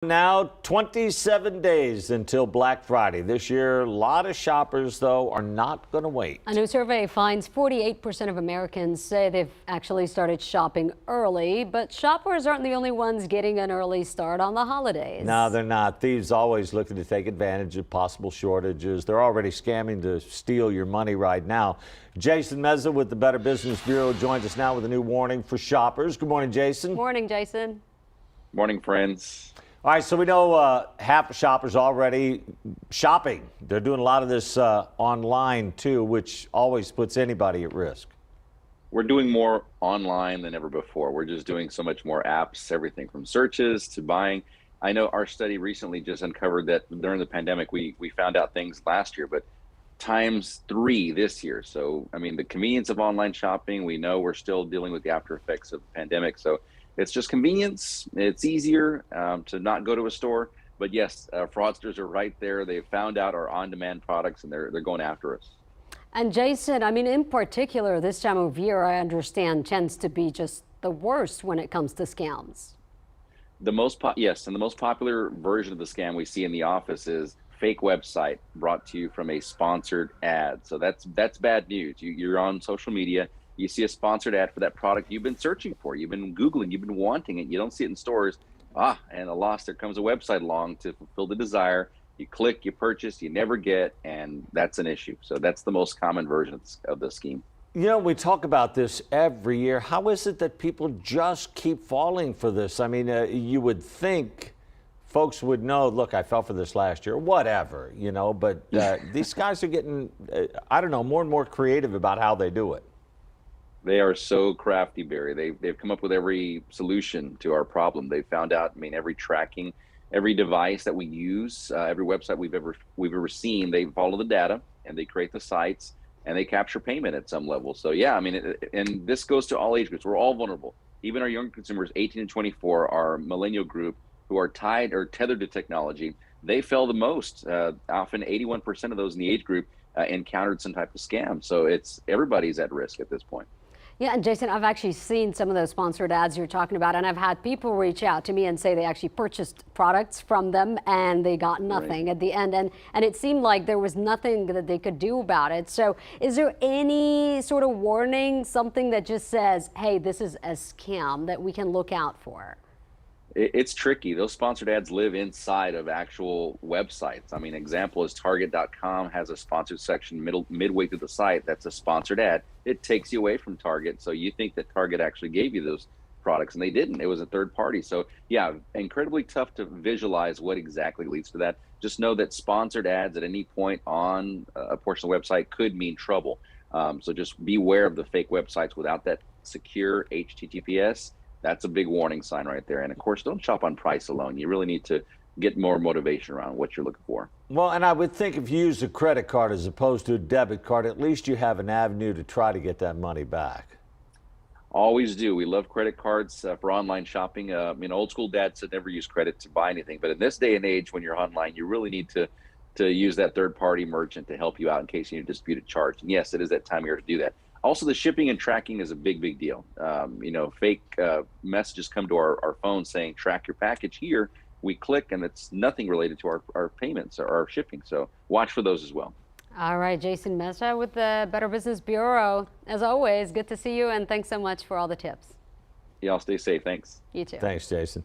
Now 27 days until Black Friday. This year, a lot of shoppers, though, are not going to wait. A new survey finds 48% of Americans say they've actually started shopping early, but shoppers aren't the only ones getting an early start on the holidays. No, they're not. Thieves always looking to take advantage of possible shortages. They're already scamming to steal your money right now. Jason Meza with the Better Business Bureau joins us now with a new warning for shoppers. Good morning, Jason. Morning, Jason. Morning, friends. All right, so we know half the shoppers already shopping. They're doing a lot of this online, too, which always puts anybody at risk. We're doing more online than ever before. We're just doing so much more apps, everything from searches to buying. I know our study recently just uncovered that during the pandemic, we found out things last year, but ×3 this year. So, I mean, the convenience of online shopping, we know we're still dealing with the after effects of the pandemic. So it's just convenience. It's easier to not go to a store. But yes, fraudsters are right there. They've found out our on-demand products and they're going after us. And Jason, I mean, in particular, this time of year, I understand, tends to be just the worst when it comes to scams. Yes, and the most popular version of the scam we see in the office is fake website brought to you from a sponsored ad. So that's bad news. You're on social media. You see a sponsored ad for that product you've been searching for, you've been Googling, you've been wanting it, you don't see it in stores. And alas, there comes a website along to fulfill the desire. You click, you purchase, you never get, and that's an issue. So that's the most common version of the scheme. You know, we talk about this every year. How is it that people just keep falling for this? I mean, you would think folks would know, look, I fell for this last year, whatever, you know, but these guys are getting, I don't know, more and more creative about how they do it. They are so crafty, Barry. They've come up with every solution to our problem. They found out, I mean, every tracking, every device that we use, every website we've ever seen, they follow the data and they create the sites and they capture payment at some level. So yeah, I mean, and this goes to all age groups. We're all vulnerable. Even our young consumers, 18 and 24, our millennial group who are tied or tethered to technology, they fell the most. Often 81% of those in the age group encountered some type of scam. So everybody's at risk at this point. Yeah, and Jason, I've actually seen some of those sponsored ads you're talking about, and I've had people reach out to me and say they actually purchased products from them and they got nothing at the end. And it seemed like there was nothing that they could do about it. So is there any sort of warning, something that just says, hey, this is a scam that we can look out for? It's tricky. Those sponsored ads live inside of actual websites. I mean, example is Target.com has a sponsored section midway through the site. That's a sponsored ad. It takes you away from Target. So you think that Target actually gave you those products and they didn't. It was a third party. So yeah, incredibly tough to visualize what exactly leads to that. Just know that sponsored ads at any point on a portion of the website could mean trouble. So just beware of the fake websites without that secure HTTPS. That's a big warning sign right there. And of course, don't shop on price alone. You really need to get more motivation around what you're looking for. Well, and I would think if you use a credit card as opposed to a debit card, at least you have an avenue to try to get that money back. Always do. We love credit cards for online shopping. I mean, old school dad said never use credit to buy anything. But in this day and age, when you're online, you really need to use that third party merchant to help you out in case you need a disputed charge. And yes, it is that time of year to do that. Also, the shipping and tracking is a big deal. You know, fake messages come to our phone saying, track your package here. We click and it's nothing related to our payments or our shipping. So watch for those as well. All right, Jason Meza with the Better Business Bureau. As always, good to see you and thanks so much for all the tips. Y'all stay safe. Thanks. You too. Thanks, Jason.